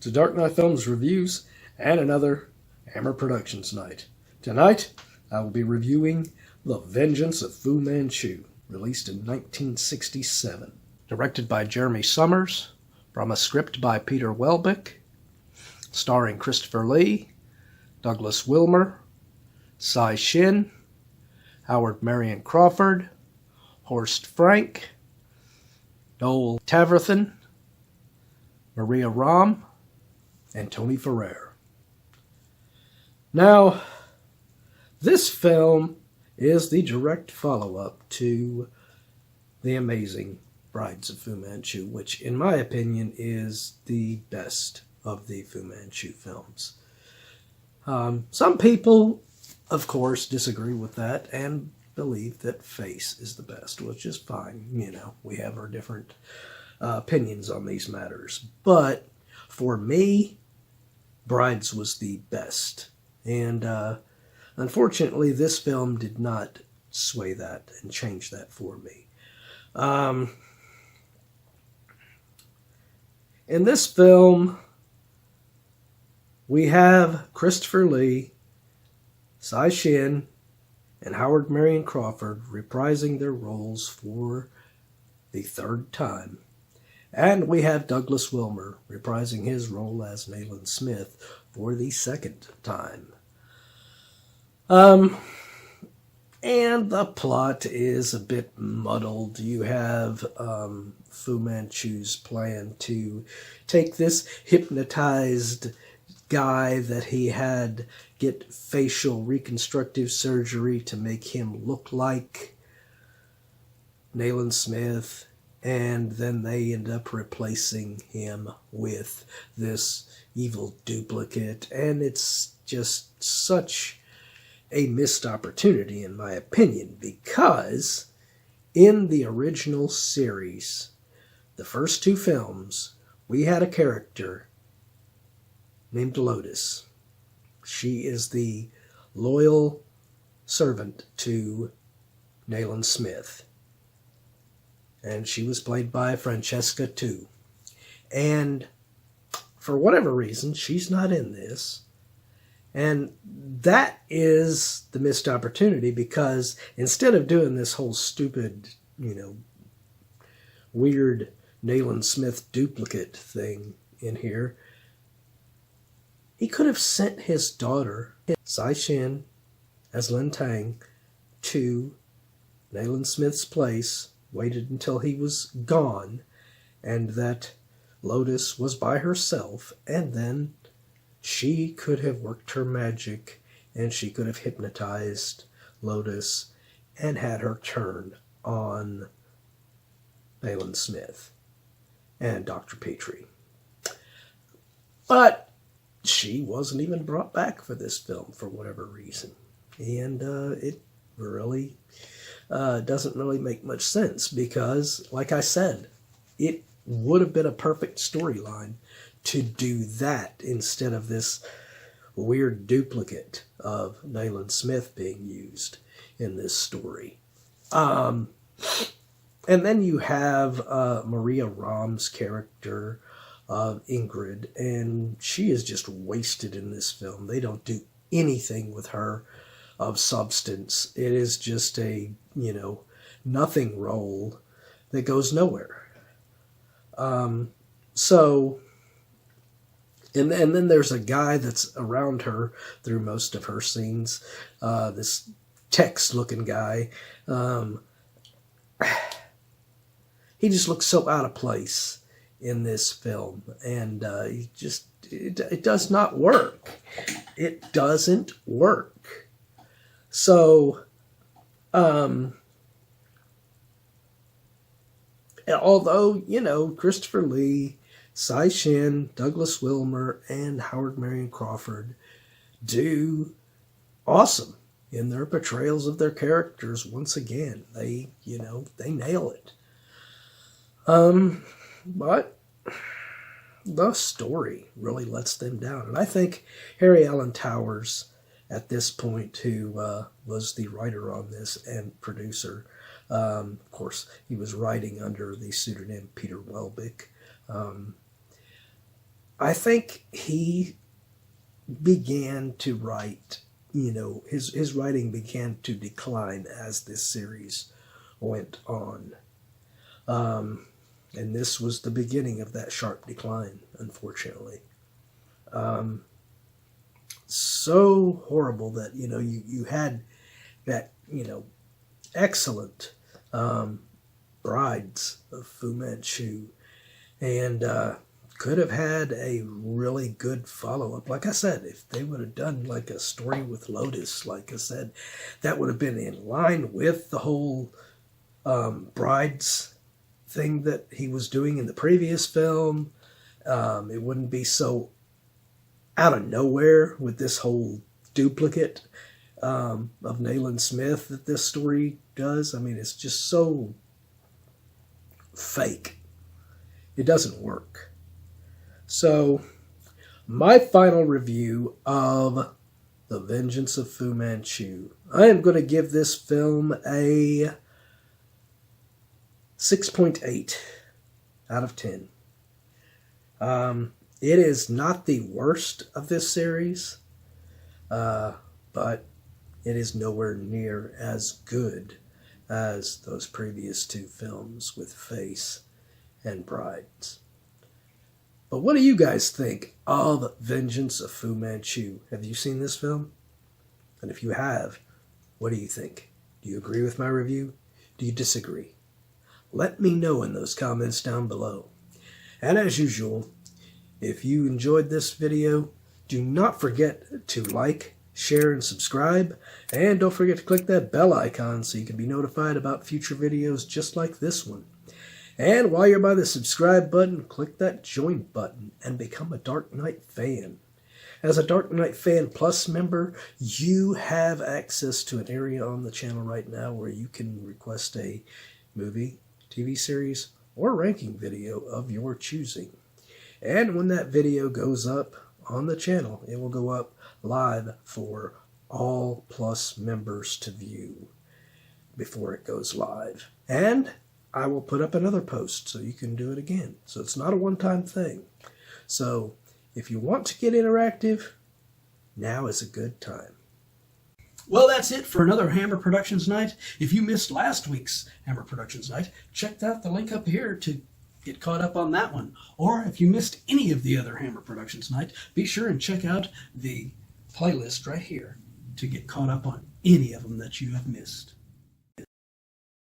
to Dark Knight Films Reviews and another Hammer Productions night. Tonight, I will be reviewing The Vengeance of Fu Manchu, released in 1967. Directed by Jeremy Summers, from a script by Peter Welbeck, starring Christopher Lee, Douglas Wilmer, Tsai Chin, Howard Marion-Crawford, Horst Frank, Noel Travarthen, Maria Rohm, and Tony Ferrer. Now, this film is the direct follow-up to The Amazing Brides of Fu Manchu, which, in my opinion, is the best of the Fu Manchu films. Some people, of course, disagree with that and believe that Face is the best, which is fine. You know, we have our different opinions on these matters. But for me, Brides was the best. And unfortunately, this film did not sway that and change that for me. In this film, we have Christopher Lee, Tsai Chin, and Howard Marion-Crawford reprising their roles for the third time. And we have Douglas Wilmer reprising his role as Nayland Smith for the second time. And the plot is a bit muddled. You have Fu Manchu's plan to take this hypnotized guy that he had get facial reconstructive surgery to make him look like Nayland Smith, and then they end up replacing him with this evil duplicate, and it's just such a missed opportunity, in my opinion, because in the original series, the first two films, we had a character named Lotus. She is the loyal servant to Nayland Smith, and she was played by Francesca too. And for whatever reason, she's not in this. And that is the missed opportunity, because instead of doing this whole stupid, weird Nayland Smith duplicate thing in here, he could have sent his daughter, Tsai Chin, as Lin Tang, to Nayland Smith's place, waited until he was gone, and that Lotus was by herself, and then she could have worked her magic, and she could have hypnotized Lotus and had her turn on Nayland Smith and Dr. Petrie. But she wasn't even brought back for this film for whatever reason. And it really doesn't really make much sense, because, like I said, it would have been a perfect storyline to do that instead of this weird duplicate of Nayland Smith being used in this story. And then you have Maria Rohm's character, Ingrid, and she is just wasted in this film. They don't do anything with her of substance. It is just a, nothing role that goes nowhere. And then there's a guy that's around her through most of her scenes, this Tex-looking guy. He just looks so out of place in this film, and it does not work. It doesn't work. So, although, Christopher Lee, Tsai Chin, Douglas Wilmer, and Howard Marion-Crawford do awesome in their portrayals of their characters. Once again, they nail it. But the story really lets them down. And I think Harry Alan Towers, at this point, who was the writer on this and producer, of course, he was writing under the pseudonym Peter Welbeck, I think he began to write, his writing began to decline as this series went on. And this was the beginning of that sharp decline, unfortunately. So horrible that, you had that, excellent Brides of Fu Manchu, and could have had a really good follow-up. Like I said, if they would have done like a story with Lotus, like I said, that would have been in line with the whole Brides thing that he was doing in the previous film. It wouldn't be so out of nowhere with this whole duplicate of Nayland Smith that this story does. I mean, it's just so fake. It doesn't work. So, my final review of The Vengeance of Fu Manchu. I am going to give this film a 6.8 out of 10. It is not the worst of this series, but it is nowhere near as good as those previous two films with Face and Brides. But what do you guys think of Vengeance of Fu Manchu? Have you seen this film? And if you have, what do you think? Do you agree with my review? Do you disagree? Let me know in those comments down below. And as usual, if you enjoyed this video, do not forget to like, share, and subscribe. And don't forget to click that bell icon so you can be notified about future videos just like this one. And while you're by the subscribe button, click that join button and become a Dark Knight fan. As a Dark Knight Fan Plus member, you have access to an area on the channel right now where you can request a movie, TV series, or ranking video of your choosing. And when that video goes up on the channel, it will go up live for all Plus members to view before it goes live. And I will put up another post so you can do it again. So it's not a one-time thing. So if you want to get interactive, now is a good time. Well, that's it for another Hammer Productions night. If you missed last week's Hammer Productions night, check out the link up here to get caught up on that one. Or if you missed any of the other Hammer Productions night, be sure and check out the playlist right here to get caught up on any of them that you have missed.